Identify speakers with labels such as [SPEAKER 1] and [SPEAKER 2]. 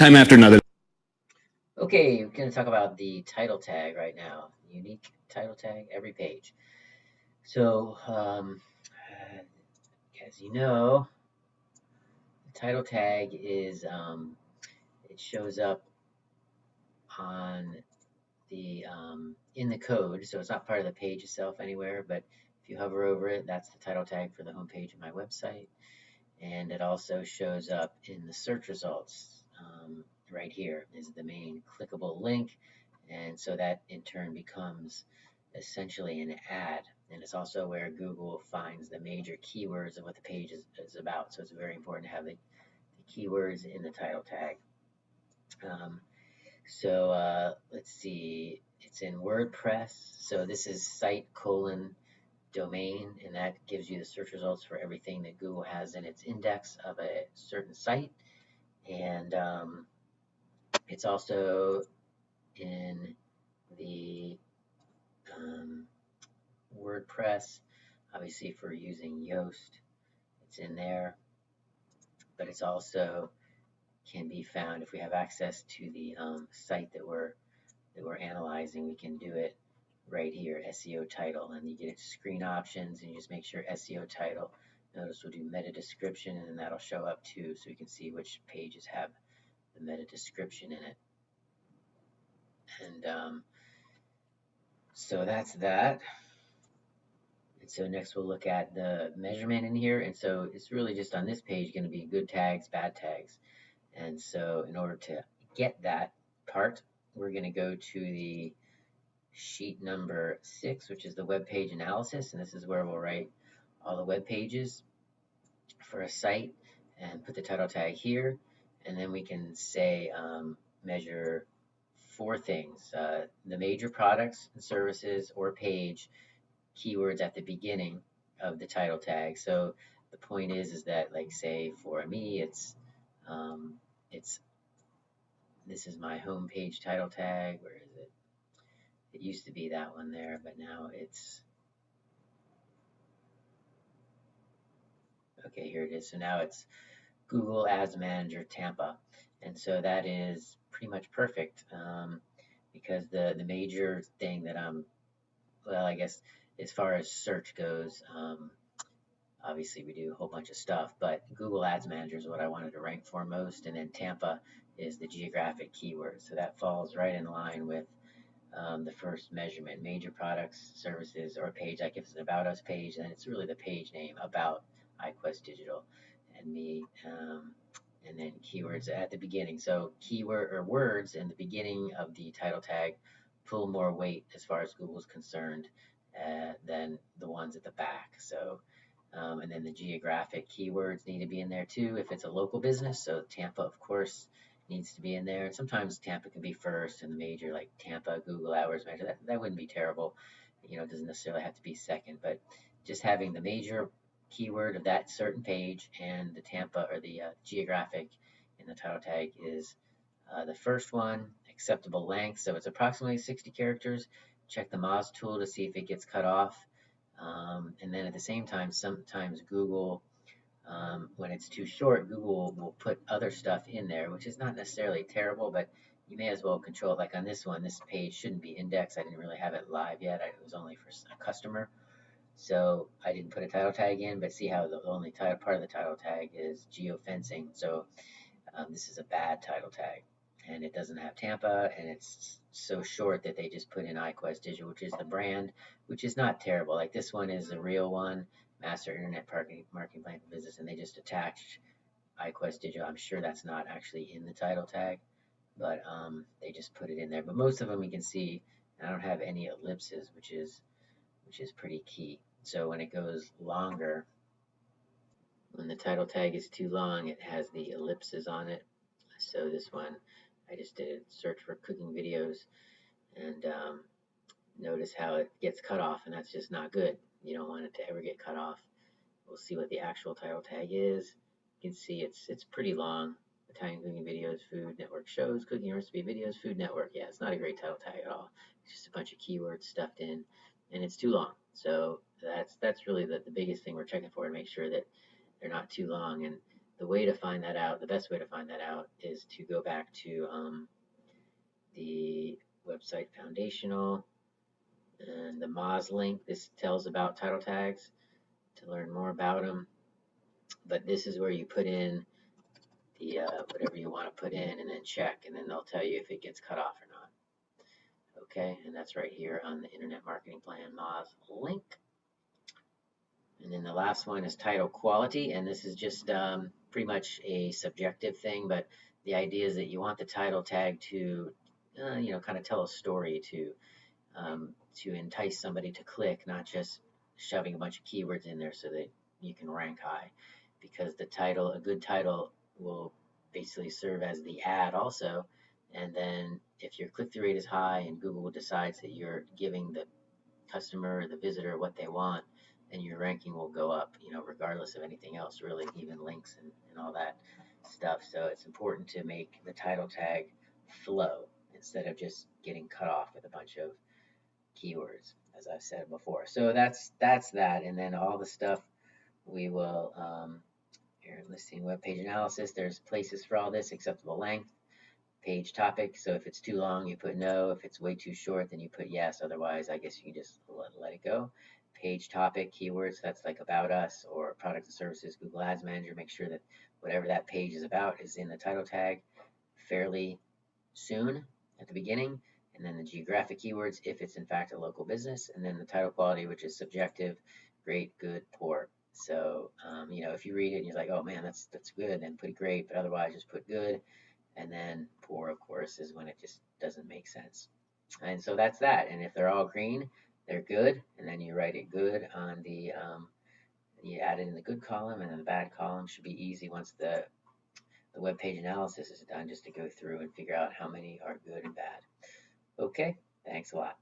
[SPEAKER 1] time after another.
[SPEAKER 2] Okay, we're going to talk about the title tag right now. Unique title tag, every page. So, as you know, the title tag is, it shows up on the, in the code. So it's not part of the page itself anywhere, but if you hover over it, that's the title tag for the homepage of my website. And it also shows up in the search results. Right here is the main clickable link, and so that in turn becomes essentially an ad, and it's also where Google finds the major keywords of what the page is about. So it's very important to have the keywords in the title tag. Let's see, it's in WordPress. So this is site : domain, and that gives you the search results for everything that Google has in its index of a certain site. And it's also in the WordPress, obviously for using Yoast, it's in there, but it's also can be found if we have access to the site that we're analyzing. We can do it right here, SEO title, and you get screen options, and you just make sure SEO title. Notice we'll do meta description, and then that'll show up too, so we can see which pages have the meta description in it. And so that's that. And so next we'll look at the measurement in here. And so it's really just on this page going to be good tags, bad tags. And so in order to get that part, we're going to go to the sheet number 6, which is the web page analysis. And this is where we'll write all the web pages for a site and put the title tag here. And then we can say measure 4 things: the major products and services or page keywords at the beginning of the title tag. So the point is that, like, say for me, it's this is my home page title tag. Where is it? It used to be that one there, but now it's okay. Here it is. So now it's Google Ads Manager Tampa, and so that is pretty much perfect because the major thing that well, I guess as far as search goes, obviously we do a whole bunch of stuff, but Google Ads Manager is what I wanted to rank for most, and then Tampa is the geographic keyword. So that falls right in line with the first measurement: major products, services, or page. Like if it's an About Us page, then it's really the page name, About iQuest Digital and me, and then keywords at the beginning. So keyword or words in the beginning of the title tag pull more weight as far as Google's concerned than the ones at the back. So and then the geographic keywords need to be in there too if it's a local business. So Tampa, of course, needs to be in there. And sometimes Tampa can be first, and the major, like Tampa Google Hours Measure, that wouldn't be terrible. You know, it doesn't necessarily have to be second, but just having the major keyword of that certain page and the Tampa or the geographic in the title tag is the first one. Acceptable length, so it's approximately 60 characters. Check the Moz tool to see if it gets cut off. And then at the same time, sometimes Google, when it's too short, Google will put other stuff in there, which is not necessarily terrible, but you may as well control it. Like on this one, this page shouldn't be indexed. I didn't really have it live yet. It was only for a customer. So I didn't put a title tag in, but see how the only part of the title tag is geofencing. So this is a bad title tag, and it doesn't have Tampa, and it's so short that they just put in iQuest Digital, which is the brand, which is not terrible. Like this one is the real one, Master Internet Marketing Plan for Business, and they just attached iQuest Digital. I'm sure that's not actually in the title tag, but they just put it in there. But most of them you can see, I don't have any ellipses, which is pretty key. So when it goes longer, when the title tag is too long, it has the ellipses on it. So this one, I just did a search for cooking videos, and notice how it gets cut off, and that's just not good. You don't want it to ever get cut off. We'll see what the actual title tag is. You can see it's pretty long. Italian cooking videos, Food Network shows, cooking recipe videos, Food Network. Yeah, it's not a great title tag at all. It's just a bunch of keywords stuffed in, and it's too long. So that's really the biggest thing we're checking for, to make sure that they're not too long. And the way to find that out, the best way to find that out is to go back to the website foundational and the Moz link. This tells about title tags to learn more about them. But this is where you put in the whatever you want to put in and then check, and then they'll tell you if it gets cut off or not. Okay, and that's right here on the Internet Marketing Plan Moz link. And then the last one is title quality, and this is just pretty much a subjective thing, but the idea is that you want the title tag to, kind of tell a story to entice somebody to click, not just shoving a bunch of keywords in there so that you can rank high. Because the title, a good title, will basically serve as the ad also, and then if your click-through rate is high and Google decides that you're giving the customer or the visitor what they want, and your ranking will go up, regardless of anything else, really, even links and all that stuff. So it's important to make the title tag flow instead of just getting cut off with a bunch of keywords, as I've said before. So that's that, and then all the stuff we will here, listing web page analysis. There's places for all this: acceptable length, page topic. So if it's too long, you put no. If it's way too short, then you put yes. Otherwise, I guess you can just let it go. Page topic keywords, that's like about us or products and services, Google Ads Manager. Make sure that whatever that page is about is in the title tag fairly soon at the beginning. And then the geographic keywords, if it's in fact a local business. And then the title quality, which is subjective, great, good, poor. So, if you read it and you're like, oh man, that's good, then put great, but otherwise just put good. And then poor, of course, is when it just doesn't make sense. And so that's that. And if they're all green, they're good. And then you write it good on the, you add it in the good column, and then the bad column should be easy once the web page analysis is done, just to go through and figure out how many are good and bad. Okay, thanks a lot.